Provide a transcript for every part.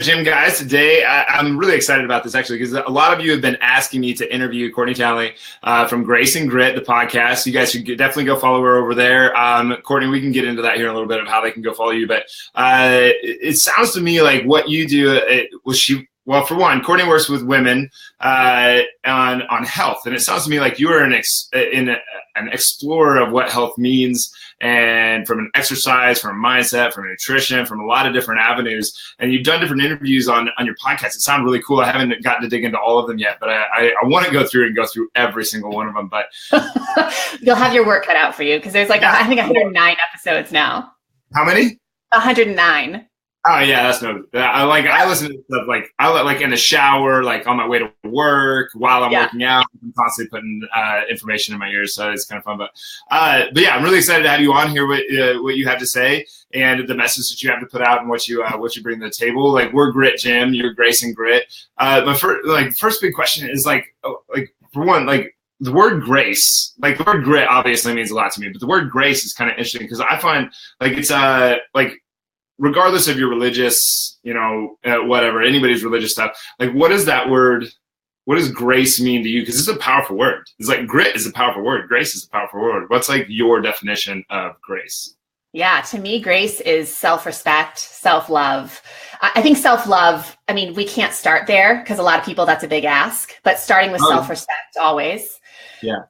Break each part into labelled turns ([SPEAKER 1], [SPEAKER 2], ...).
[SPEAKER 1] Jim, guys, today I'm really excited about this actually because a lot of you have been asking me to interview Courtney Townley from Grace and Grit, the podcast. You guys should definitely go follow her over there. Courtney, we can get into that here in a little bit of how they can go follow you. But it sounds to me like what you do well, for one, Courtney works with women on health, and it sounds to me like you are an explorer of what health means, and from an exercise, from a mindset, from nutrition, from a lot of different avenues. And you've done different interviews on your podcast. It sounds really cool. I haven't gotten to dig into all of them yet, but I want to go through every single one of them. But
[SPEAKER 2] you'll have your work cut out for you because there's I think 109 episodes now.
[SPEAKER 1] How many?
[SPEAKER 2] 109.
[SPEAKER 1] Oh yeah, that's I listen to stuff like in the shower, like on my way to work, while I'm working out. I'm constantly putting information in my ears, so it's kind of fun. But yeah, I'm really excited to have you on here. What you have to say and the message that you have to put out and what you bring to the table. Like, we're Grit, Jim. You're Grace and Grit. My first big question is for one, the word grace, the word grit obviously means a lot to me, but the word grace is kind of interesting because I find it's regardless of your religious, whatever, anybody's religious stuff, what is that word? What does grace mean to you? Because it's a powerful word. It's grit is a powerful word. Grace is a powerful word. What's your definition of grace?
[SPEAKER 2] Yeah, to me, grace is self-respect, self-love. I think self-love, we can't start there because a lot of people, that's a big ask, but starting with self-respect always.
[SPEAKER 1] Yeah.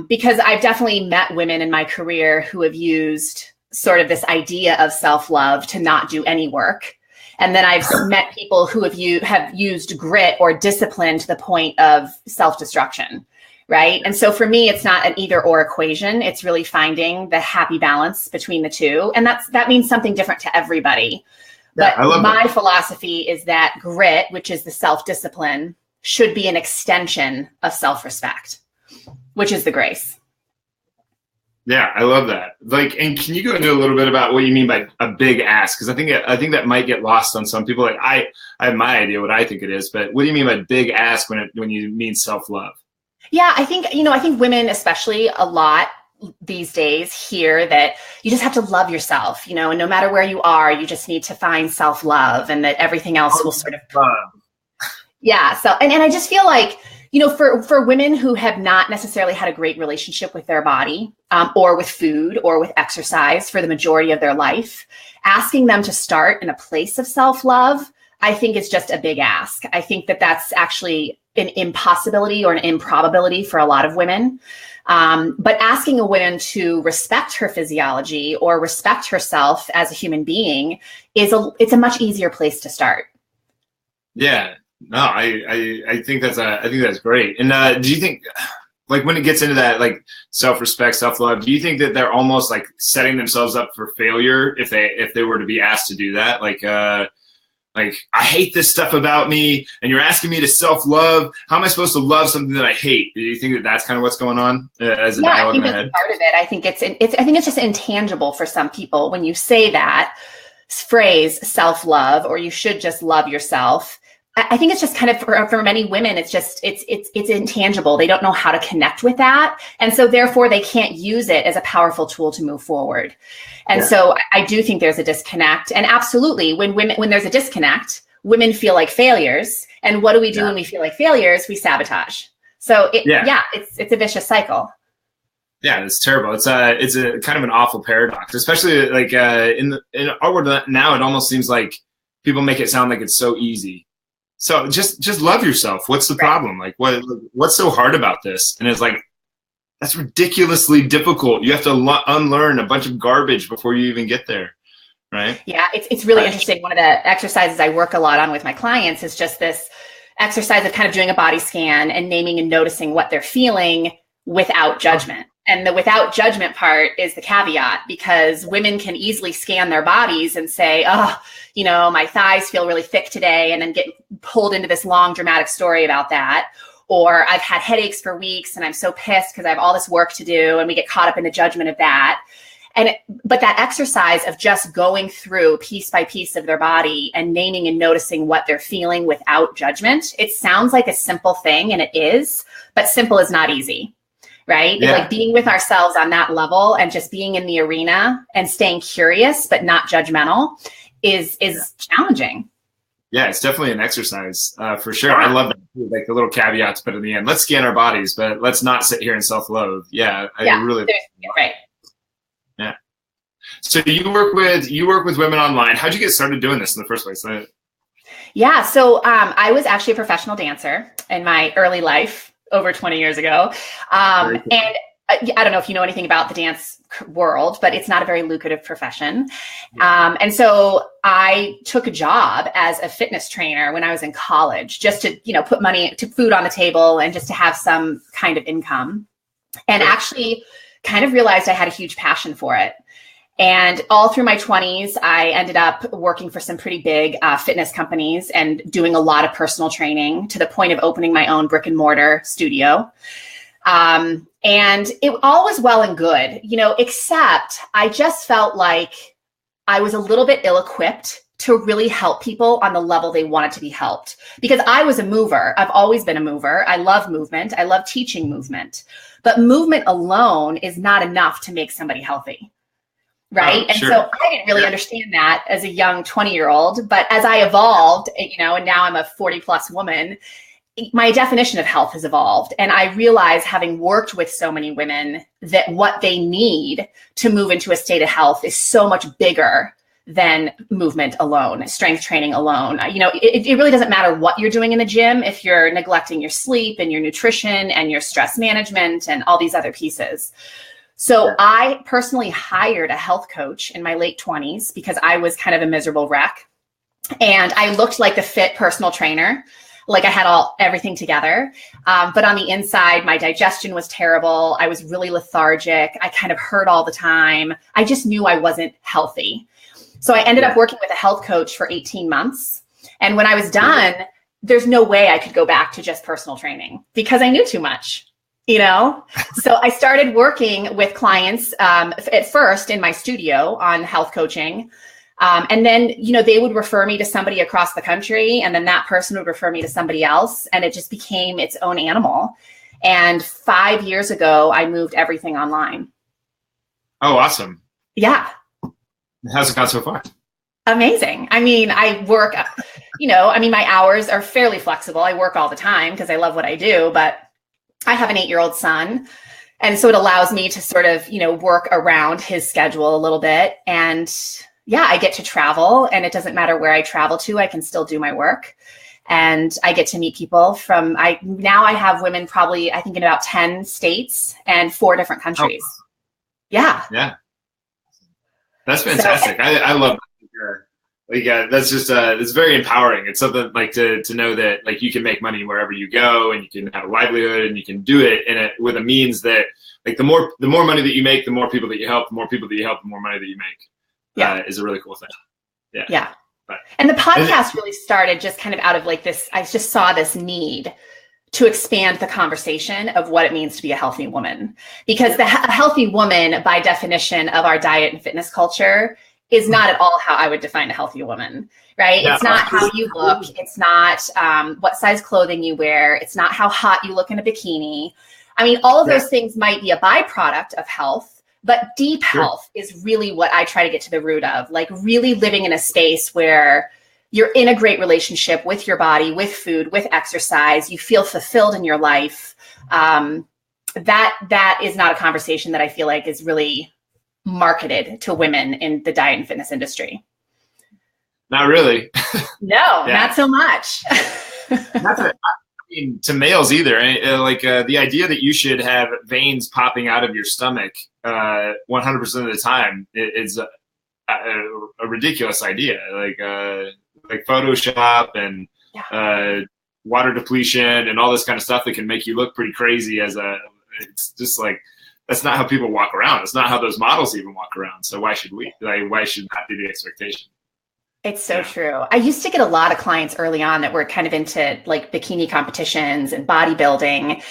[SPEAKER 2] Because I've definitely met women in my career who have used sort of this idea of self-love to not do any work. And then I've met people who have used grit or discipline to the point of self-destruction, right? And so for me, it's not an either or equation. It's really finding the happy balance between the two. And that means something different to everybody.
[SPEAKER 1] Yeah,
[SPEAKER 2] but my philosophy is that grit, which is the self-discipline, should be an extension of self-respect, which is the grace.
[SPEAKER 1] Yeah, I love that. And can you go into a little bit about what you mean by a big ask? Because I think that might get lost on some people. I have my idea what I think it is, but what do you mean by big ask when you mean self-love?
[SPEAKER 2] Yeah, I think women, especially a lot these days, hear that you just have to love yourself, and no matter where you are, you just need to find self-love, and that everything else will sort of. Yeah. So, and I just feel like, for women who have not necessarily had a great relationship with their body or with food or with exercise for the majority of their life, asking them to start in a place of self-love, I think is just a big ask. I think that that's actually an impossibility or an improbability for a lot of women. But asking a woman to respect her physiology or respect herself as a human being it's a much easier place to start.
[SPEAKER 1] Yeah. No, I think that's great. And do you think, when it gets into that, self-respect, self-love, do you think that they're almost setting themselves up for failure if they were to be asked to do that? I hate this stuff about me, and you're asking me to self-love. How am I supposed to love something that I hate? Do you think that that's kind of what's going on as a dialogue in the head? I think that's part of it.
[SPEAKER 2] I think it's just intangible for some people when you say that phrase, self-love, or you should just love yourself. I think it's just kind of for many women, it's intangible. They don't know how to connect with that. And so therefore they can't use it as a powerful tool to move forward. And so I do think there's a disconnect. And absolutely, when there's a disconnect, women feel like failures. And what do we do when we feel like failures? We sabotage. So it's a vicious cycle.
[SPEAKER 1] Yeah, it's terrible. It's a kind of an awful paradox, especially in our world now. It almost seems like people make it sound like it's so easy. So just love yourself. What's the problem? What's so hard about this? And it's that's ridiculously difficult. You have to unlearn a bunch of garbage before you even get there, right?
[SPEAKER 2] Yeah, it's really interesting. One of the exercises I work a lot on with my clients is just this exercise of kind of doing a body scan and naming and noticing what they're feeling without judgment. And the without judgment part is the caveat, because women can easily scan their bodies and say, my thighs feel really thick today, and then get pulled into this long dramatic story about that. Or I've had headaches for weeks and I'm so pissed because I have all this work to do, and we get caught up in the judgment of that. But that exercise of just going through piece by piece of their body and naming and noticing what they're feeling without judgment, it sounds like a simple thing, and it is, but simple is not easy. Right? Yeah. Being with ourselves on that level and just being in the arena and staying curious but not judgmental is challenging.
[SPEAKER 1] Yeah, it's definitely an exercise for sure. I love that. Like the little caveat to put in the end. Let's scan our bodies, but let's not sit here and self-loathe. Yeah, I really.
[SPEAKER 2] Right.
[SPEAKER 1] Yeah. So you work with women online. How'd you get started doing this in the first place?
[SPEAKER 2] Yeah, so I was actually a professional dancer in my early life over 20 years ago, and I don't know if you know anything about the dance world, but it's not a very lucrative profession. And so I took a job as a fitness trainer when I was in college, just to, put money to food on the table and just to have some kind of income, and actually kind of realized I had a huge passion for it. And all through my 20s, I ended up working for some pretty big fitness companies and doing a lot of personal training to the point of opening my own brick and mortar studio. And it all was well and good, except I just felt like I was a little bit ill-equipped to really help people on the level they wanted to be helped, because I was a mover. I've always been a mover. I love movement. I love teaching movement, but movement alone is not enough to make somebody healthy. Right. And so I didn't really understand that as a young 20-year-old, but as I evolved, and now I'm a 40+ woman, my definition of health has evolved. And I realize, having worked with so many women, that what they need to move into a state of health is so much bigger than movement alone, strength training alone. It really doesn't matter what you're doing in the gym if you're neglecting your sleep and your nutrition and your stress management and all these other pieces. So I personally hired a health coach in my late 20s because I was kind of a miserable wreck. And I looked like the fit personal trainer, like I had everything together. But on the inside, my digestion was terrible. I was really lethargic. I kind of hurt all the time. I just knew I wasn't healthy. So I ended up working with a health coach for 18 months. And when I was done, there's no way I could go back to just personal training because I knew too much. So I started working with clients at first in my studio on health coaching. And then, they would refer me to somebody across the country, and then that person would refer me to somebody else. And it just became its own animal. And 5 years ago, I moved everything online.
[SPEAKER 1] Oh, awesome.
[SPEAKER 2] Yeah.
[SPEAKER 1] How's it gone so far?
[SPEAKER 2] Amazing. I mean, I work, my hours are fairly flexible. I work all the time because I love what I do, but I have an 8-year-old son. And so it allows me to sort of, work around his schedule a little bit. And yeah, I get to travel, and it doesn't matter where I travel to, I can still do my work. And I get to meet people now I have women probably, I think, in about 10 states and 4 different countries. Oh. Yeah.
[SPEAKER 1] Yeah. That's fantastic. I love that. That's just it's very empowering. It's something like to know that like you can make money wherever you go, and you can have a livelihood, and you can do it with a means that like the more money that you make, the more people that you help, the more people that you help, the more money that you make. Is a really cool thing. Yeah. But,
[SPEAKER 2] and the podcast really started just kind of out of like this. I just saw this need to expand the conversation of what it means to be a healthy woman, because a healthy woman, by definition of our diet and fitness culture, is not at all how I would define a healthy woman, right? Yeah. It's not how you look. It's not what size clothing you wear. It's not how hot you look in a bikini. I mean, all of those things might be a byproduct of health, but deep health is really what I try to get to the root of, like really living in a space where you're in a great relationship with your body, with food, with exercise. You feel fulfilled in your life. That is not a conversation that I feel like is really marketed to women in the diet and fitness industry.
[SPEAKER 1] Not really.
[SPEAKER 2] No, not so much.
[SPEAKER 1] To males either. The idea that you should have veins popping out of your stomach 100% of the time is a ridiculous idea. Like Photoshop and water depletion and all this kind of stuff that can make you look pretty crazy it's just like, that's not how people walk around. It's not how those models even walk around. So why should we? Why should that be the expectation?
[SPEAKER 2] It's so true. I used to get a lot of clients early on that were kind of into like bikini competitions and bodybuilding.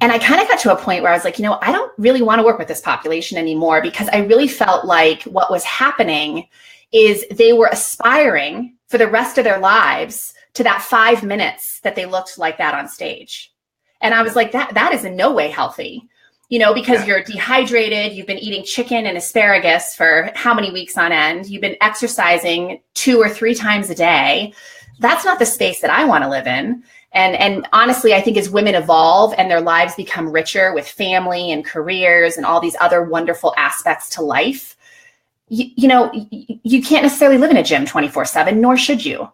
[SPEAKER 2] And I kind of got to a point where I was like, I don't really want to work with this population anymore, because I really felt like what was happening is they were aspiring for the rest of their lives to that 5 minutes that they looked like that on stage. And I was like, that is in no way healthy. Because you're dehydrated, you've been eating chicken and asparagus for how many weeks on end, you've been exercising 2 or 3 times a day, that's not the space that I want to live in. And honestly, I think as women evolve and their lives become richer with family and careers and all these other wonderful aspects to life, you can't necessarily live in a gym 24/7, nor should you.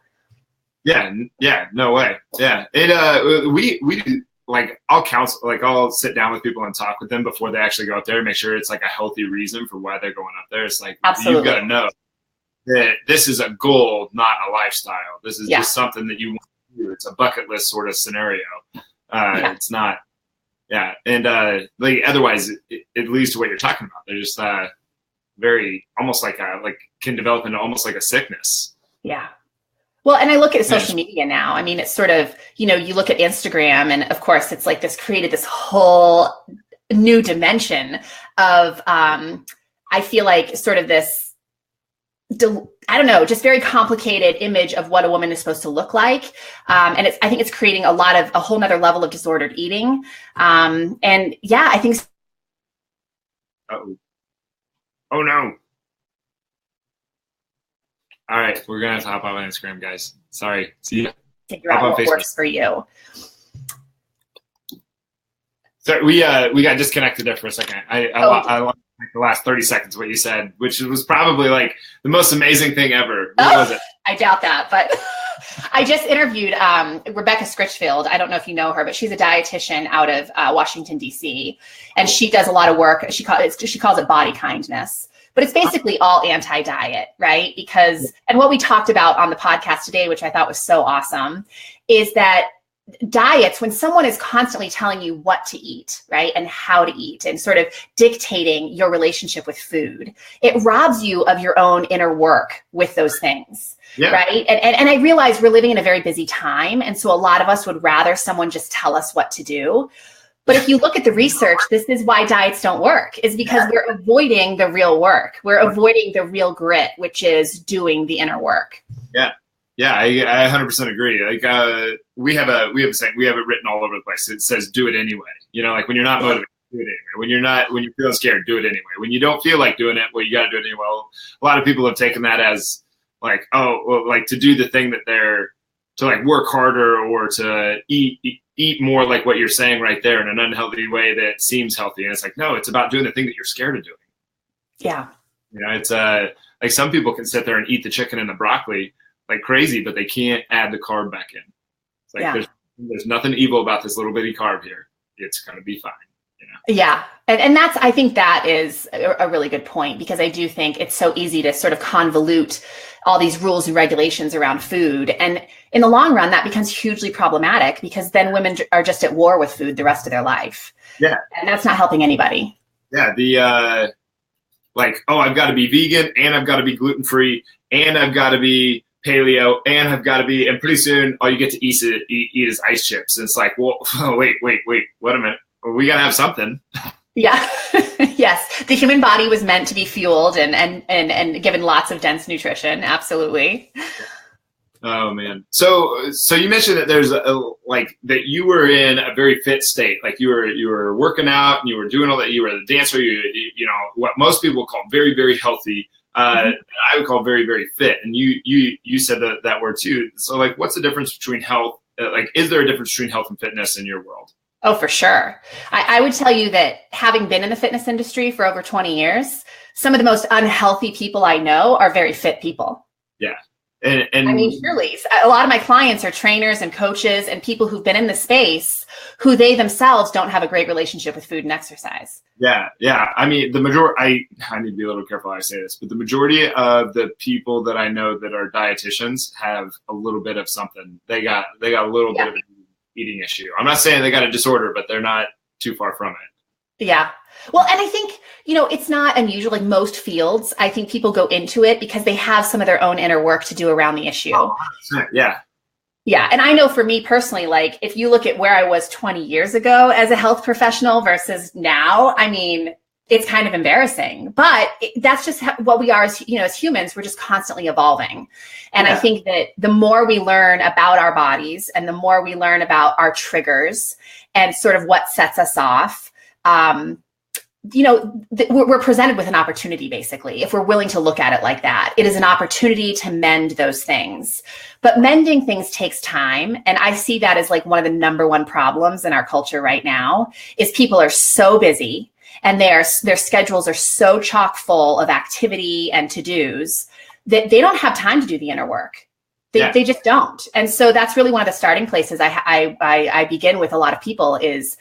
[SPEAKER 1] Yeah, no way. Yeah, we do, like, I'll counsel, like, I'll sit down with people and talk with them before they actually go up there and make sure it's like a healthy reason for why they're going up there. It's like,
[SPEAKER 2] absolutely,
[SPEAKER 1] you've got to know that this is a goal, not a lifestyle. This is just something that you want to do. It's a bucket list sort of scenario. It's not, and like, otherwise it leads to what you're talking about. They're just very, almost like can develop into almost like a sickness.
[SPEAKER 2] Yeah. Well, and I look at social media now. I mean, it's sort of, you look at Instagram, and of course it's like created this whole new dimension of, I feel like sort of this, I don't know, just very complicated image of what a woman is supposed to look like. And I think it's creating a whole nother level of disordered eating. And I think.
[SPEAKER 1] Uh-oh. Oh no. All right, we're gonna have to hop on Instagram, guys. Sorry. See you.
[SPEAKER 2] Figure out what works for you.
[SPEAKER 1] So we got disconnected there for a second. I lost like the last 30 seconds what you said, which was probably like the most amazing thing ever. What was it?
[SPEAKER 2] I doubt that, but I just interviewed Rebecca Scritchfield. I don't know if you know her, but she's a dietitian out of Washington, D.C., and she does a lot of work. She calls it body kindness. But it's basically all anti-diet, right? And what we talked about on the podcast today, which I thought was so awesome, is that diets, when someone is constantly telling you what to eat, right, and how to eat, and sort of dictating your relationship with food, it robs you of your own inner work with those things, right? And I realize we're living in a very busy time, and so a lot of us would rather someone just tell us what to do. But if you look at the research, this is why diets don't work, is because we're avoiding the real work. We're avoiding the real grit, which is doing the inner work.
[SPEAKER 1] Yeah, I 100% agree. Like we have a saying, we have it written all over the place. It says, "Do it anyway." Like when you're not motivated, do it anyway. When you're feeling scared, do it anyway. When you don't feel like doing it, well, you got to do it anyway. Well, a lot of people have taken that as like, oh, well, like to do the thing that they're to like work harder or to eat more, like what you're saying right there, in an unhealthy way that seems healthy. And it's like, no, it's about doing the thing that you're scared of doing.
[SPEAKER 2] Yeah.
[SPEAKER 1] It's like some people can sit there and eat the chicken and the broccoli like crazy, but they can't add the carb back in. It's like, there's nothing evil about this little bitty carb here. It's going to be fine.
[SPEAKER 2] Yeah. And I think that is a really good point, because I do think it's so easy to sort of convolute all these rules and regulations around food. And in the long run, that becomes hugely problematic, because then women are just at war with food the rest of their life. Yeah. And that's not helping anybody.
[SPEAKER 1] Yeah. The, like, oh, I've got to be vegan, and I've got to be gluten-free, and I've got to be paleo, and I've got to be, and pretty soon all you get to eat is ice chips. And it's like, well, wait a minute. Well, we got to have something.
[SPEAKER 2] Yeah. Yes. The human body was meant to be fueled and given lots of dense nutrition. Absolutely.
[SPEAKER 1] Oh man. So you mentioned that there's that you were in a very fit state. Like you were working out and you were doing all that. You were the dancer, you know, what most people call very, very healthy. I would call very, very fit. And you said that word too. So like, what's the difference between health? Like, is there a difference between health and fitness in your world?
[SPEAKER 2] Oh, for sure. I would tell you that having been in the fitness industry for over 20 years, some of the most unhealthy people I know are very fit people.
[SPEAKER 1] Yeah. And
[SPEAKER 2] I mean, surely a lot of my clients are trainers and coaches and people who've been in the space who they themselves don't have a great relationship with food and exercise.
[SPEAKER 1] Yeah. Yeah. I mean, the majority, I need to be a little careful how I say this, but the majority of the people that I know that are dietitians have a little bit of something. They got a little bit of an eating issue. I'm not saying they got a disorder, but they're not too far from it.
[SPEAKER 2] Yeah. Well, and I think, you know, it's not unusual. Like most fields, I think people go into it because they have some of their own inner work to do around the issue.
[SPEAKER 1] Oh, yeah.
[SPEAKER 2] Yeah. And I know for me personally, like if you look at where I was 20 years ago as a health professional versus now, I mean, it's kind of embarrassing, but that's just what we are as humans. We're just constantly evolving. And I think that the more we learn about our bodies and the more we learn about our triggers and sort of what sets us off, we're presented with an opportunity, basically, if we're willing to look at it like that. It is an opportunity to mend those things. But mending things takes time. And I see that as like one of the number one problems in our culture right now is people are so busy and their schedules are so chock full of activity and to-dos that they don't have time to do the inner work. They just don't. And so that's really one of the starting places I begin with a lot of people is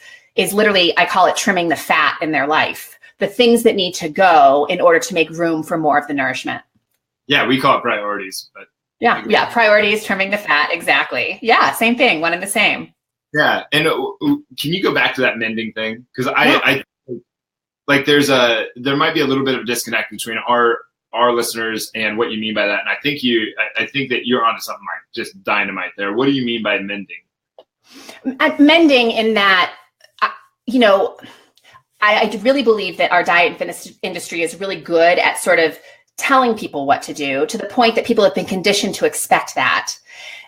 [SPEAKER 2] literally, I call it trimming the fat in their life, the things that need to go in order to make room for more of the nourishment.
[SPEAKER 1] Yeah, we call it priorities, but
[SPEAKER 2] yeah, priorities, trimming the fat, exactly. Yeah, same thing, one and the same.
[SPEAKER 1] Yeah, and can you go back to that mending thing? Because I like there might be a little bit of a disconnect between our listeners and what you mean by that, and I think that you're onto something like just dynamite there. What do you mean by mending?
[SPEAKER 2] Mending in that. I really believe that our diet and fitness industry is really good at sort of telling people what to do to the point that people have been conditioned to expect that.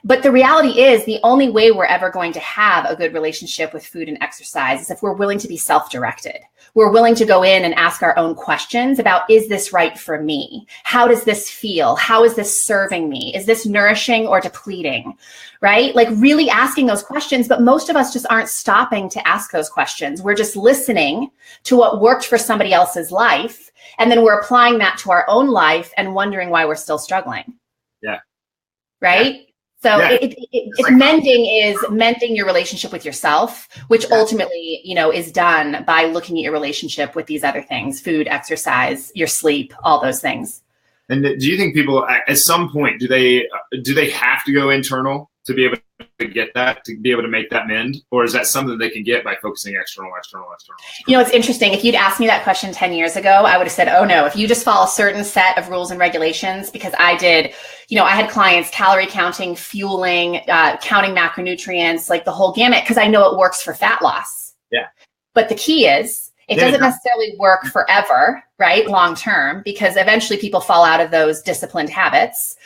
[SPEAKER 2] But the reality is the only way we're ever going to have a good relationship with food and exercise is if we're willing to be self-directed. We're willing to go in and ask our own questions about, is this right for me? How does this feel? How is this serving me? Is this nourishing or depleting? Right? Like really asking those questions, but most of us just aren't stopping to ask those questions. We're just listening to what worked for somebody else's life. And then we're applying that to our own life and wondering why we're still struggling.
[SPEAKER 1] Yeah.
[SPEAKER 2] Right? Yeah. So it's mending your relationship with yourself, which ultimately, is done by looking at your relationship with these other things, food, exercise, your sleep, all those things.
[SPEAKER 1] And do you think people at some point, do they have to go internal to be able to get that, to be able to make that mend? Or is that something they can get by focusing external?
[SPEAKER 2] It's interesting. If you'd asked me that question 10 years ago, I would have said, oh no, if you just follow a certain set of rules and regulations, because I did, I had clients calorie counting, fueling, counting macronutrients, like the whole gamut, because I know it works for fat loss.
[SPEAKER 1] Yeah.
[SPEAKER 2] But the key is, it doesn't necessarily work forever, right? Long term, because eventually people fall out of those disciplined habits.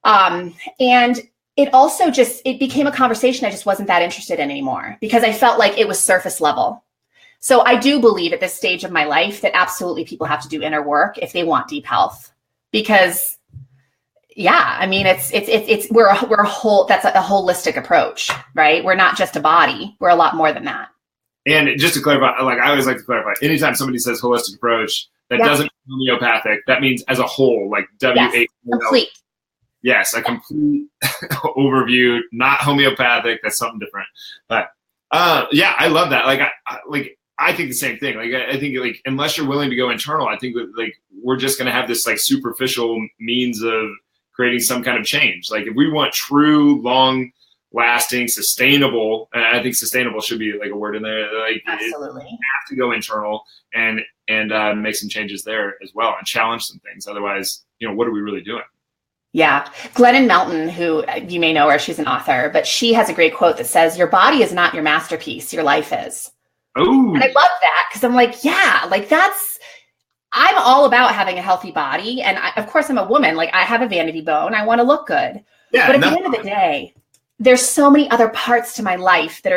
[SPEAKER 2] And it also it became a conversation I just wasn't that interested in anymore because I felt like it was surface level. So I do believe at this stage of my life that absolutely people have to do inner work if they want deep health, because we're a whole, that's a holistic approach, right? We're not just a body. We're a lot more than that.
[SPEAKER 1] And just to clarify, like I always like to clarify, anytime somebody says holistic approach, that doesn't mean homeopathic. That means as a whole, like
[SPEAKER 2] complete.
[SPEAKER 1] Yes, a complete overview, not homeopathic. That's something different. But I love that. I think the same thing. I think unless you're willing to go internal, I think that we're just going to have this superficial means of creating some kind of change. Like if we want true, long-lasting, sustainable, and I think sustainable should be a word in there.
[SPEAKER 2] Absolutely,
[SPEAKER 1] you have to go internal and make some changes there as well and challenge some things. Otherwise, what are we really doing?
[SPEAKER 2] Yeah. Glennon Melton, who you may know her, she's an author, but she has a great quote that says, your body is not your masterpiece, your life is.
[SPEAKER 1] Oh.
[SPEAKER 2] And I love that because I'm I'm all about having a healthy body. And of course I'm a woman, I have a vanity bone. I want to look good.
[SPEAKER 1] Yeah,
[SPEAKER 2] but at the end of the day, there's so many other parts to my life that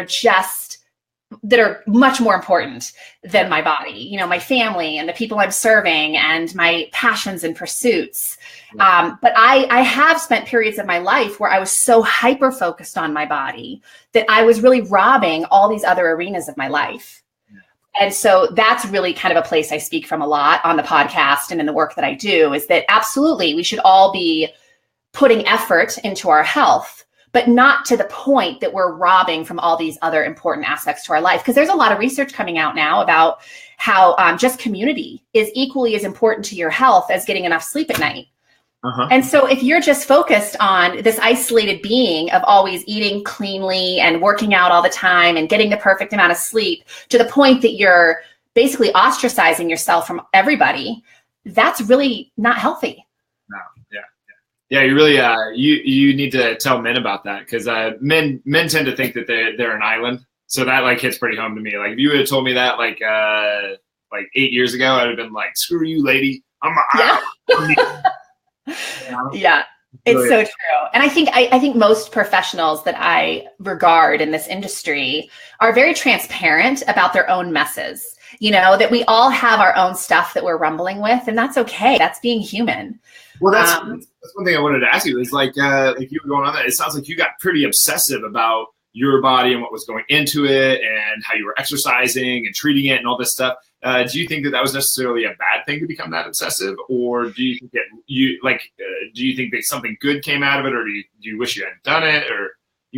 [SPEAKER 2] are much more important than my body, my family and the people I'm serving and my passions and pursuits. But I have spent periods of my life where I was so hyper-focused on my body that I was really robbing all these other arenas of my life. And so that's really kind of a place I speak from a lot on the podcast and in the work that I do, is that absolutely we should all be putting effort into our health, but not to the point that we're robbing from all these other important aspects to our life. Because there's a lot of research coming out now about how just community is equally as important to your health as getting enough sleep at night.
[SPEAKER 1] Uh-huh.
[SPEAKER 2] And so if you're just focused on this isolated being of always eating cleanly and working out all the time and getting the perfect amount of sleep to the point that you're basically ostracizing yourself from everybody, that's really not healthy.
[SPEAKER 1] No. Yeah, you really you need to tell men about that, because men tend to think that they're an island. So that hits pretty home to me. If you would have told me that 8 years ago, I'd have been like, screw you, lady. I'm
[SPEAKER 2] Yeah, it's so true. And I think most professionals that I regard in this industry are very transparent about their own messes. that we all have our own stuff that we're rumbling with, and that's okay. That's being human.
[SPEAKER 1] Well, that's one thing I wanted to ask you is like you were going on that. It sounds like you got pretty obsessive about your body and what was going into it and how you were exercising and treating it and all this stuff. Do you think that was necessarily a bad thing to become that obsessive, or do you think do you think that something good came out of it, or do you wish you hadn't done it? Or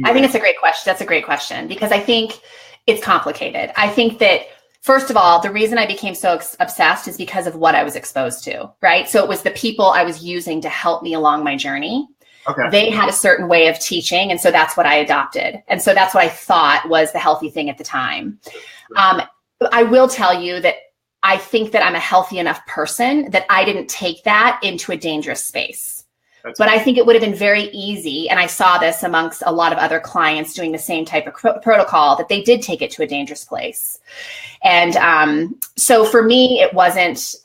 [SPEAKER 2] I think it's a great question. That's a great question, because I think it's complicated. I think that, first of all, the reason I became so obsessed is because of what I was exposed to, right? So it was the people I was using to help me along my journey.
[SPEAKER 1] Okay.
[SPEAKER 2] They had a certain way of teaching, and so that's what I adopted. And so that's what I thought was the healthy thing at the time. I will tell you that I think that I'm a healthy enough person that I didn't take that into a dangerous space. But I think it would have been very easy, and I saw this amongst a lot of other clients doing the same type of protocol, that they did take it to a dangerous place. And so for me, it wasn't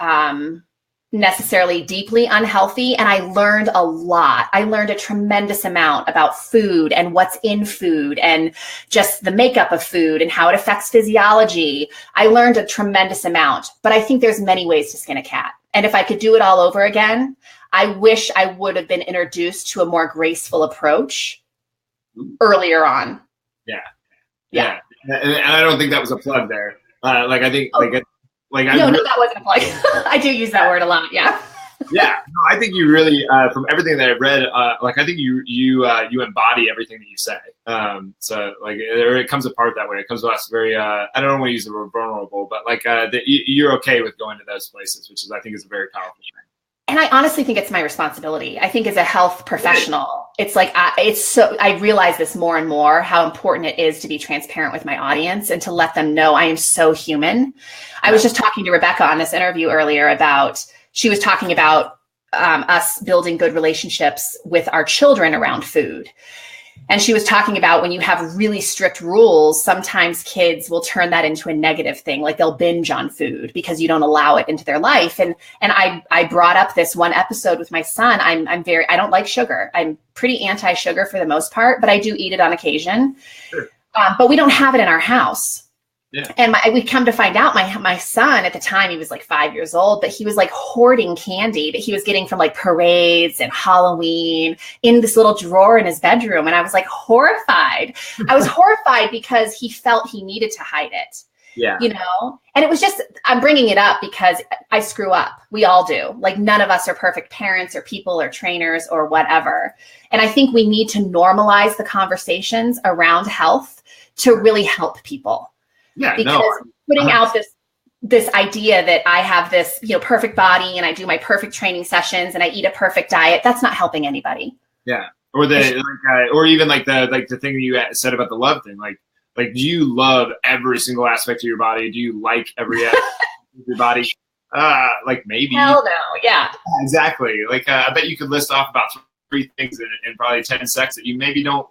[SPEAKER 2] necessarily deeply unhealthy. And I learned a lot. I learned a tremendous amount about food and what's in food and just the makeup of food and how it affects physiology. I learned a tremendous amount, but I think there's many ways to skin a cat. And if I could do it all over again, I wish I would have been introduced to a more graceful approach earlier on.
[SPEAKER 1] Yeah. And I don't think that was a plug there. I think
[SPEAKER 2] no, that wasn't a plug. I do use that word a lot. Yeah.
[SPEAKER 1] Yeah. No, I think you really, from everything that I've read, I think you embody everything that you say. So it comes apart that way. It comes across very, I don't want to use the word vulnerable, but you're okay with going to those places, which is, I think, is a very powerful thing.
[SPEAKER 2] And I honestly think it's my responsibility. I think as a health professional, it's like, I realize this more and more, how important it is to be transparent with my audience and to let them know I am so human. I was just talking to Rebecca on this interview earlier she was talking about us building good relationships with our children around food. And she was talking about when you have really strict rules, sometimes kids will turn that into a negative thing. Like they'll binge on food because you don't allow it into their life. And I brought up this one episode with my son. I don't like sugar. I'm pretty anti-sugar for the most part, but I do eat it on occasion.
[SPEAKER 1] Sure.
[SPEAKER 2] But we don't have it in our house.
[SPEAKER 1] Yeah.
[SPEAKER 2] And we come to find out my son at the time, he was like 5 years old, but he was like hoarding candy that he was getting from like parades and Halloween in this little drawer in his bedroom. And I was like horrified. I was horrified because he felt he needed to hide it.
[SPEAKER 1] Yeah.
[SPEAKER 2] And it was just, I'm bringing it up because I screw up. We all do. Like none of us are perfect parents or people or trainers or whatever. And I think we need to normalize the conversations around health to really help people.
[SPEAKER 1] Yeah,
[SPEAKER 2] because putting out this idea that I have this, perfect body and I do my perfect training sessions and I eat a perfect diet, that's not helping anybody.
[SPEAKER 1] Yeah. Or or even the thing that you said about the love thing. Like, do you love every single aspect of your body? Do you like every aspect of your body? Maybe.
[SPEAKER 2] Hell no. Yeah.
[SPEAKER 1] Exactly. I bet you could list off about 3 things in probably 10 seconds that you maybe don't,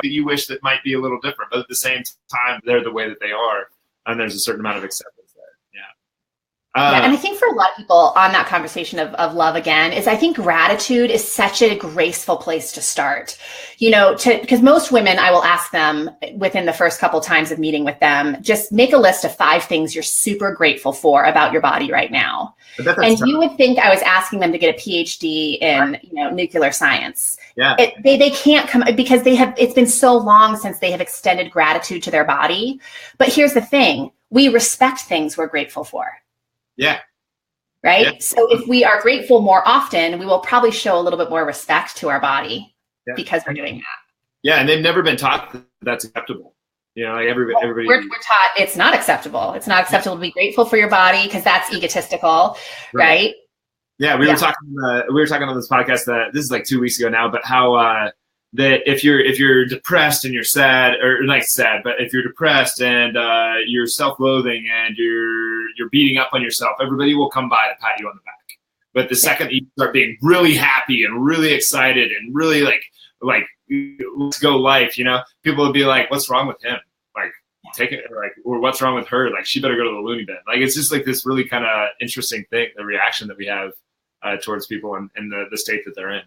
[SPEAKER 1] that you wish that might be a little different, but at the same time, they're the way that they are. And there's a certain amount of acceptance there. Yeah.
[SPEAKER 2] And I think for a lot of people on that conversation of love again is I think gratitude is such a graceful place to start, because most women, I will ask them within the first couple times of meeting with them, just make a list of 5 things you're super grateful for about your body right now. And you would think I was asking them to get a PhD in, nuclear science.
[SPEAKER 1] Yeah.
[SPEAKER 2] They can't come because it's been so long since they have extended gratitude to their body. But here's the thing, we respect things we're grateful for.
[SPEAKER 1] Yeah.
[SPEAKER 2] Right.
[SPEAKER 1] Yeah.
[SPEAKER 2] So if we are grateful more often, we will probably show a little bit more respect to our body because we're doing that.
[SPEAKER 1] Yeah. And they've never been taught that that's acceptable. Everybody.
[SPEAKER 2] We're taught it's not acceptable. It's not acceptable to be grateful for your body because that's egotistical. Right.
[SPEAKER 1] Yeah. We were talking on this podcast this is like 2 weeks ago now, but how, that if you're depressed and you're sad, or not sad, but if you're depressed and you're self-loathing and you're beating up on yourself, everybody will come by to pat you on the back. But the second you start being really happy and really excited and really like let's go life, people will be like, what's wrong with him? Take it, or what's wrong with her? She better go to the loony bin. It's just this really kind of interesting thing, the reaction that we have towards people and the state that they're in.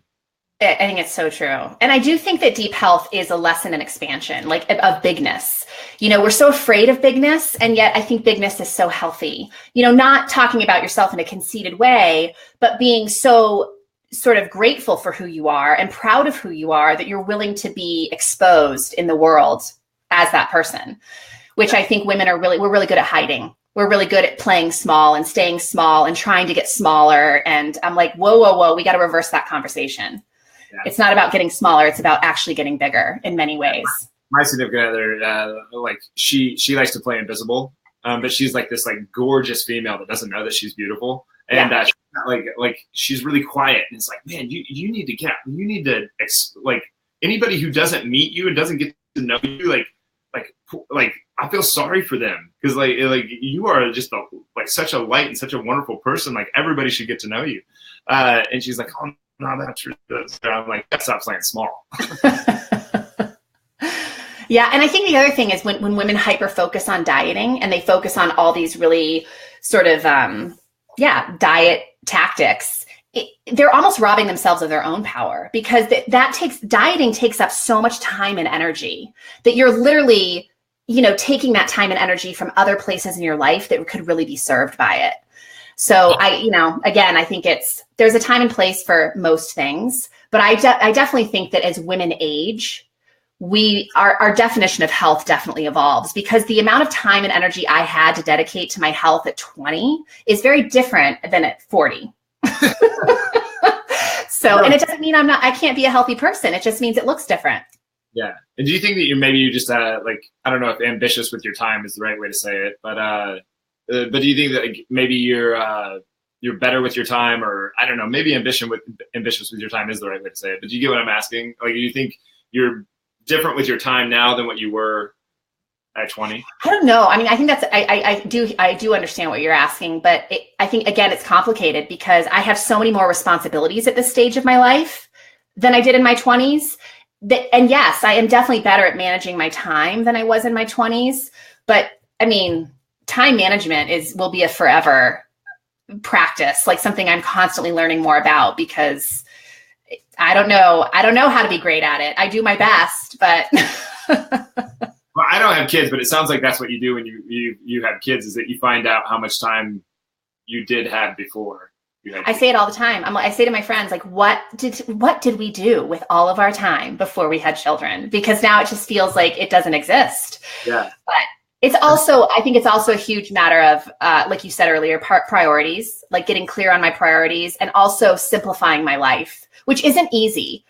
[SPEAKER 2] I think it's so true. And I do think that deep health is a lesson in expansion, like of bigness. We're so afraid of bigness, and yet I think bigness is so healthy. Not talking about yourself in a conceited way, but being so sort of grateful for who you are and proud of who you are, that you're willing to be exposed in the world as that person, which I think women we're really good at hiding. We're really good at playing small and staying small and trying to get smaller. And I'm like, whoa, we got to reverse that conversation. Yeah. It's not about getting smaller. It's about actually getting bigger in many ways.
[SPEAKER 1] My significant other, like she likes to play invisible, but she's like this like gorgeous female that doesn't know that she's beautiful. And she's really quiet. And it's like, man, you need to get out. You need to like anybody who doesn't meet you and doesn't get to know you, like I feel sorry for them, because like you are just such a light and such a wonderful person. Like everybody should get to know you. And she's like, oh no, that's true. I'm like, stop playing small.
[SPEAKER 2] Yeah, and I think the other thing is when women hyper focus on dieting and they focus on all these really sort of diet tactics, they're almost robbing themselves of their own power, because dieting takes up so much time and energy that you're literally, taking that time and energy from other places in your life that could really be served by it. So I think there's a time and place for most things, but I definitely think that as women age, our definition of health definitely evolves, because the amount of time and energy I had to dedicate to my health at 20 is very different than at 40. So, and it doesn't mean I can't be a healthy person. It just means it looks different.
[SPEAKER 1] Yeah. And do you think that you just I don't know if ambitious with your time is the right way to say it, but do you think that maybe you're better with your time, or I don't know, maybe ambitious with your time is the right way to say it, but do you get what I'm asking? Like, do you think you're different with your time now than what you were at 20?
[SPEAKER 2] I don't know. I mean, I think that's, I do understand what you're asking, but I think, again, it's complicated because I have so many more responsibilities at this stage of my life than I did in my 20s. And yes, I am definitely better at managing my time than I was in my 20s. But I mean, time management will be a forever practice, like something I'm constantly learning more about, because I don't know how to be great at it. I do my best, but
[SPEAKER 1] well, I don't have kids, but it sounds like that's what you do when you have kids, is that you find out how much time you did have before you had kids. I
[SPEAKER 2] say it all the time. I say to my friends, like, what did we do with all of our time before we had children? Because now it just feels like it doesn't exist.
[SPEAKER 1] Yeah.
[SPEAKER 2] But I think it's also a huge matter of, like you said earlier, priorities, like getting clear on my priorities, and also simplifying my life, which isn't easy.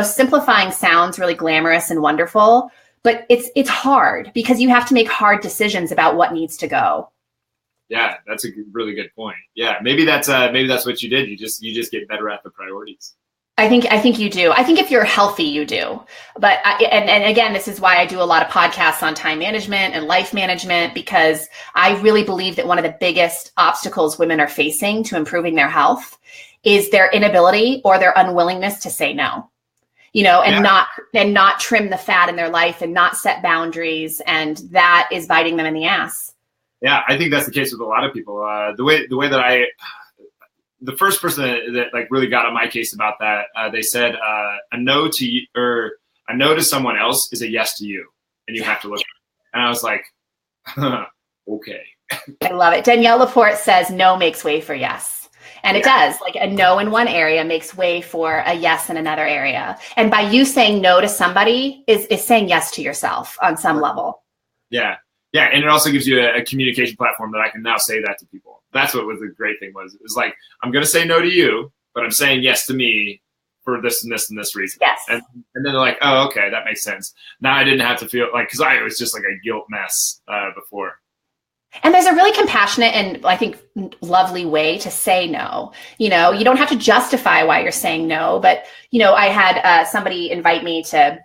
[SPEAKER 2] Simplifying sounds really glamorous and wonderful, but it's hard because you have to make hard decisions about what needs to go.
[SPEAKER 1] Yeah, that's a really good point. Yeah, maybe that's what you did. You just get better at the priorities.
[SPEAKER 2] I think you do. I think if you're healthy, you do. But and again, this is why I do a lot of podcasts on time management and life management, because I really believe that one of the biggest obstacles women are facing to improving their health is their inability or their unwillingness to say no. Not trim the fat in their life and not set boundaries, and that is biting them in the ass.
[SPEAKER 1] Yeah, I think that's the case with a lot of people. The way that the first person that like really got on my case about that, they said a no to you, or a no to someone else is a yes to you, and you have to look. And I was like, okay.
[SPEAKER 2] I love it. Danielle Laporte says no makes way for yes. And it does. Like, a no in one area makes way for a yes in another area. And by you saying no to somebody is saying yes to yourself on some level. Yeah.
[SPEAKER 1] Yeah. And it also gives you a communication platform that I can now say that to people. That's what was the great thing was. It was like, I'm going to say no to you, but I'm saying yes to me for this and this and this reason.
[SPEAKER 2] Yes.
[SPEAKER 1] And then they're like, oh, okay, that makes sense. Now I didn't have to feel like, because I was just like a guilt mess before.
[SPEAKER 2] And there's a really compassionate and I think lovely way to say no. You don't have to justify why you're saying no, but, I had somebody invite me to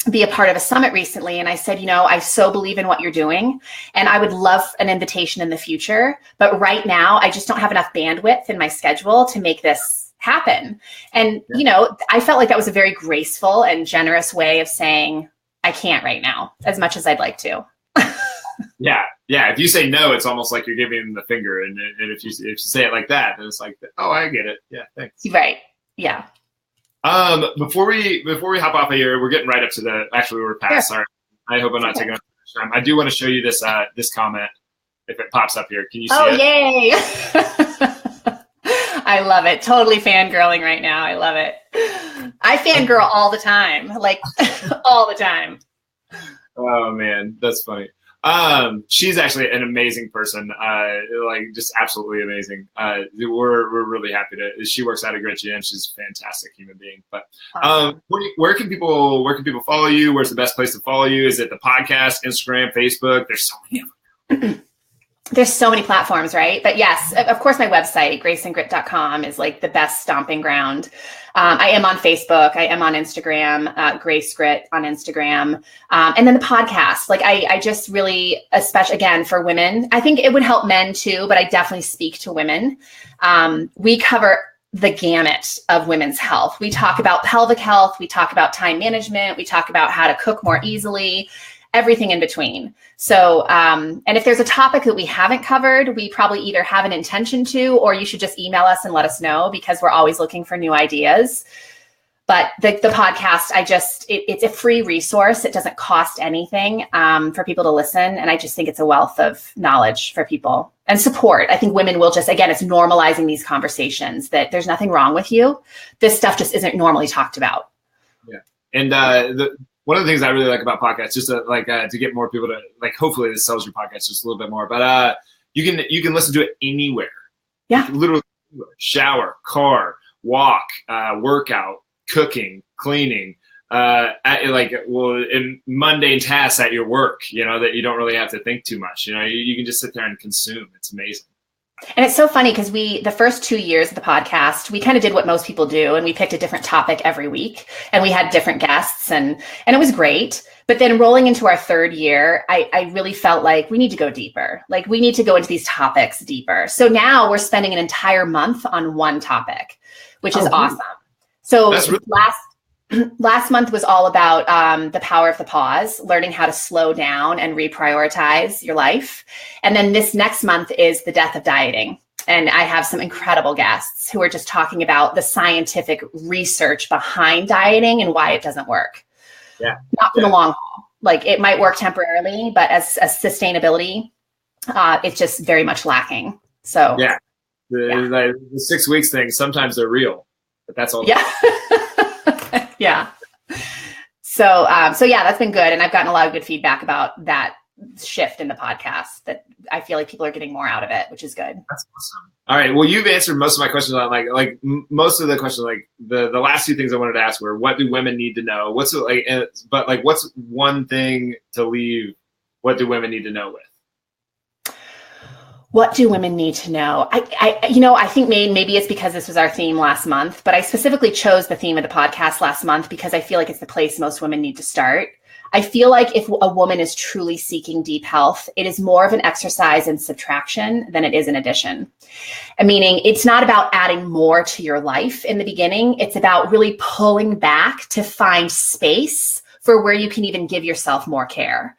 [SPEAKER 2] be a part of a summit recently. And I said, I so believe in what you're doing, and I would love an invitation in the future. But right now, I just don't have enough bandwidth in my schedule to make this happen. And, I felt like that was a very graceful and generous way of saying, I can't right now, as much as I'd like to.
[SPEAKER 1] Yeah. Yeah. If you say no, it's almost like you're giving them the finger. And if you say it like that, then it's like, oh, I get it. Yeah. Thanks.
[SPEAKER 2] Right. Yeah.
[SPEAKER 1] Before we hop off of here, we're getting right up to actually we're past. Sorry. I hope I'm not taking up too much time. I do want to show you this comment if it pops up here. Can you see it?
[SPEAKER 2] Oh, yay. I love it. Totally fangirling right now. I love it. I fangirl all the time, like all the time.
[SPEAKER 1] Oh man, that's funny. She's actually an amazing person. Like just absolutely amazing. We're really happy she works out a great gym. She's a fantastic human being. But
[SPEAKER 2] Awesome.
[SPEAKER 1] where can people follow you? Where's the best place to follow you? Is it the podcast, Instagram, Facebook? There's so many of them.
[SPEAKER 2] There's so many platforms, right? But yes, of course, my website, graceandgrit.com, is like the best stomping ground. I am on Facebook. I am on Instagram, Grace Grit on Instagram. And then the podcast, like I just really, especially again for women, I think it would help men too, but I definitely speak to women. We cover the gamut of women's health. We talk about pelvic health. We talk about time management. We talk about how to cook more easily, everything in between. So, and if there's a topic that we haven't covered, we probably either have an intention to, or you should just email us and let us know, because we're always looking for new ideas. But the podcast, it's a free resource. It doesn't cost anything for people to listen. And I just think it's a wealth of knowledge for people and support. I think women will just, again, it's normalizing these conversations that there's nothing wrong with you. This stuff just isn't normally talked about.
[SPEAKER 1] Yeah. And one of the things I really like about podcasts, just to get more people to hopefully this sells your podcast just a little bit more, but you can listen to it anywhere.
[SPEAKER 2] Yeah.
[SPEAKER 1] Literally shower, car, walk, workout, cooking, cleaning, in mundane tasks at your work, that you don't really have to think too much. You can just sit there and consume. It's amazing.
[SPEAKER 2] And it's so funny because the first 2 years of the podcast, we kind of did what most people do, and we picked a different topic every week, and we had different guests, and it was great. But then rolling into our third year, I really felt like we need to go deeper. Like we need to go into these topics deeper. So now we're spending an entire month on one topic, which is awesome. So last month was all about the power of the pause, learning how to slow down and reprioritize your life. And then this next month is the death of dieting. And I have some incredible guests who are just talking about the scientific research behind dieting and why it doesn't work.
[SPEAKER 1] Yeah.
[SPEAKER 2] Not for the long haul. Like it might work temporarily, but as sustainability, it's just very much lacking. So
[SPEAKER 1] the 6 weeks thing, sometimes they're real, but that's all.
[SPEAKER 2] Yeah. Yeah. So yeah, that's been good. And I've gotten a lot of good feedback about that shift in the podcast, that I feel like people are getting more out of it, which is good.
[SPEAKER 1] That's awesome. All right. Well, you've answered most of my questions on most of the questions, the last two things I wanted to ask were, what do women need to know? What's one thing to leave? What do women need to know with?
[SPEAKER 2] What do women need to know? I think maybe it's because this was our theme last month, but I specifically chose the theme of the podcast last month because I feel like it's the place most women need to start. I feel like if a woman is truly seeking deep health, it is more of an exercise in subtraction than it is an addition. Meaning it's not about adding more to your life in the beginning. It's about really pulling back to find space for where you can even give yourself more care.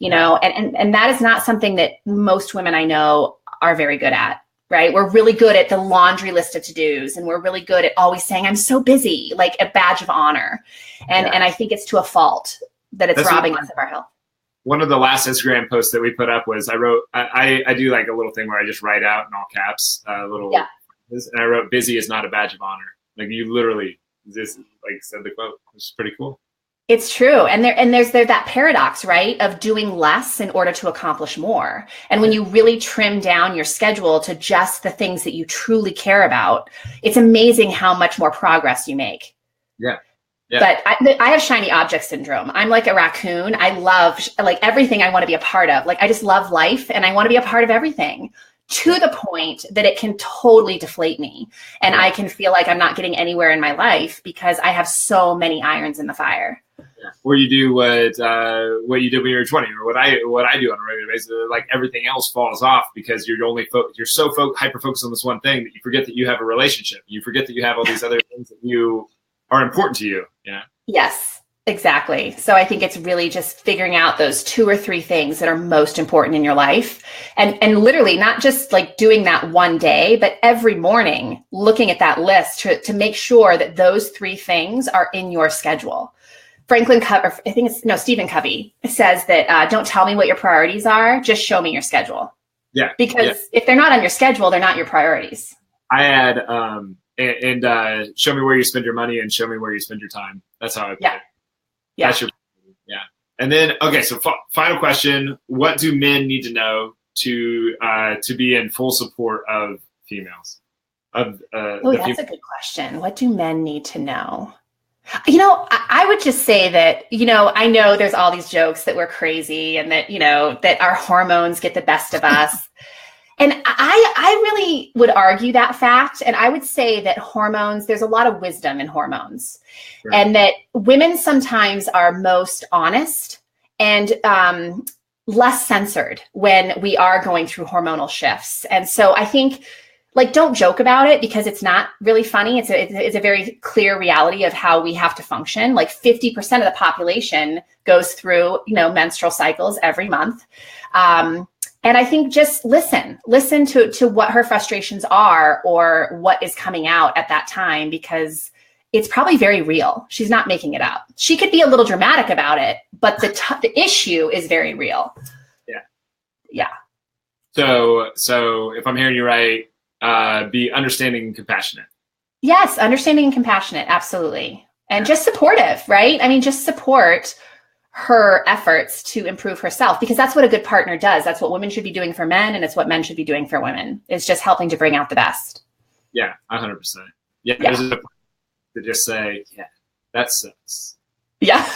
[SPEAKER 2] And that is not something that most women I know are very good at, right? We're really good at the laundry list of to-dos, and we're really good at always saying, I'm so busy, like a badge of honor. And I think it's to a fault that it's robbing us of our health.
[SPEAKER 1] One of the last Instagram posts that we put up was I do like a little thing where I just write out in all caps, and I wrote, busy is not a badge of honor. Like you literally just said the quote, which is pretty cool.
[SPEAKER 2] It's true. And there's that paradox, right, of doing less in order to accomplish more. And when you really trim down your schedule to just the things that you truly care about, it's amazing how much more progress you make.
[SPEAKER 1] Yeah.
[SPEAKER 2] But I have shiny object syndrome. I'm like a raccoon. I love everything I want to be a part of. Like I just love life and I want to be a part of everything, to the point that it can totally deflate me. And I can feel like I'm not getting anywhere in my life because I have so many irons in the fire.
[SPEAKER 1] Yeah. Or you do what you did when you were 20, or what I do on a regular basis. Like everything else falls off because you're so hyper focused on this one thing that you forget that you have a relationship. You forget that you have all these other things that you are important to you. Yeah.
[SPEAKER 2] Yes. Exactly. So I think it's really just figuring out those 2 or 3 things that are most important in your life. And literally not just like doing that one day, but every morning looking at that list to make sure that those 3 things are in your schedule. Stephen Covey says that don't tell me what your priorities are, just show me your schedule.
[SPEAKER 1] Yeah.
[SPEAKER 2] Because if they're not on your schedule, they're not your priorities.
[SPEAKER 1] I add, show me where you spend your money and show me where you spend your time. That's how I put it.
[SPEAKER 2] Yeah.
[SPEAKER 1] Yeah. And then, okay, so final question. What do men need to know to be in full support of females? That's a good question. What do men need to know?
[SPEAKER 2] I would just say that, I know there's all these jokes that we're crazy and that, that our hormones get the best of us. And I really would argue that fact. And I would say that hormones, there's a lot of wisdom in hormones. Right. And that women sometimes are most honest and less censored when we are going through hormonal shifts. And so I think, don't joke about it because it's not really funny. It's a very clear reality of how we have to function. 50% of the population goes through, menstrual cycles every month. And I think just listen to what her frustrations are or what is coming out at that time, because it's probably very real. She's not making it up. She could be a little dramatic about it, but the issue is very real.
[SPEAKER 1] Yeah.
[SPEAKER 2] Yeah.
[SPEAKER 1] So if I'm hearing you right, be understanding and compassionate.
[SPEAKER 2] Yes. Understanding and compassionate. Absolutely. And just supportive, right? I mean, just support her efforts to improve herself, because that's what a good partner does. That's what women should be doing for men. And it's what men should be doing for women. It's just helping to bring out the best.
[SPEAKER 1] Yeah. 100%. Yeah. There's a point to just say, yeah, that sucks.
[SPEAKER 2] Yeah.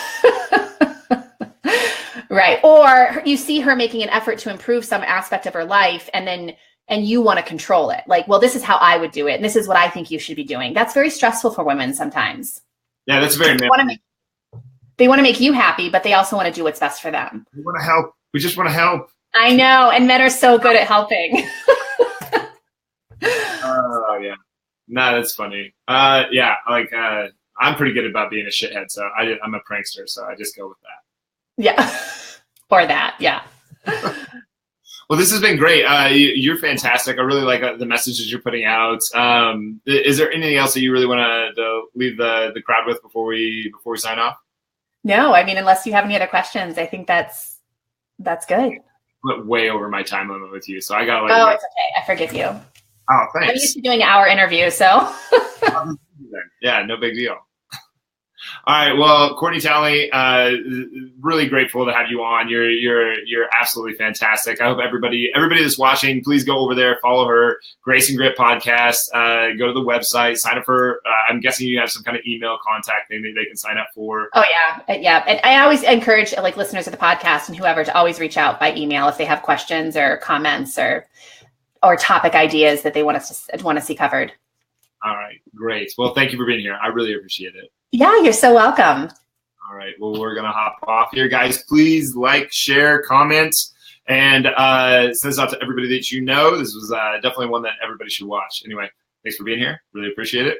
[SPEAKER 2] Right. Or you see her making an effort to improve some aspect of her life and you want to control it. Well, this is how I would do it. And this is what I think you should be doing. That's very stressful for women sometimes.
[SPEAKER 1] Yeah. That's very
[SPEAKER 2] They want to make you happy, but they also want to do what's best for them.
[SPEAKER 1] We want to help. We just want to help.
[SPEAKER 2] I know. And men are so good at helping.
[SPEAKER 1] Oh, yeah. No, that's funny. Yeah. I'm pretty good about being a shithead. So I'm a prankster. So I just go with that.
[SPEAKER 2] Yeah. Or that. Yeah.
[SPEAKER 1] Well, this has been great. You're fantastic. I really like the messages you're putting out. Is there anything else that you really want to leave the crowd with before we sign off?
[SPEAKER 2] No, I mean, unless you have any other questions, I think that's good.
[SPEAKER 1] Went way over my time limit with you, so I got
[SPEAKER 2] Oh, it's okay. I forgive you.
[SPEAKER 1] Oh, thanks.
[SPEAKER 2] I'm used to doing an hour interview, so.
[SPEAKER 1] Yeah, no big deal. All right. Well, Courtney Townley, really grateful to have you on. You're absolutely fantastic. I hope everybody that's watching, please go over there, follow her Grace and Grit podcast. Go to the website, sign up for. I'm guessing you have some kind of email contact thing that they can sign up for.
[SPEAKER 2] Oh yeah. And I always encourage listeners of the podcast and whoever to always reach out by email if they have questions or comments or topic ideas that they want to see covered.
[SPEAKER 1] All right. Great. Well, thank you for being here. I really appreciate it.
[SPEAKER 2] Yeah, you're so welcome.
[SPEAKER 1] All right. Well, we're going to hop off here, guys. Please share, comment, and send this out to everybody that you know. This was definitely one that everybody should watch. Anyway, thanks for being here. Really appreciate it.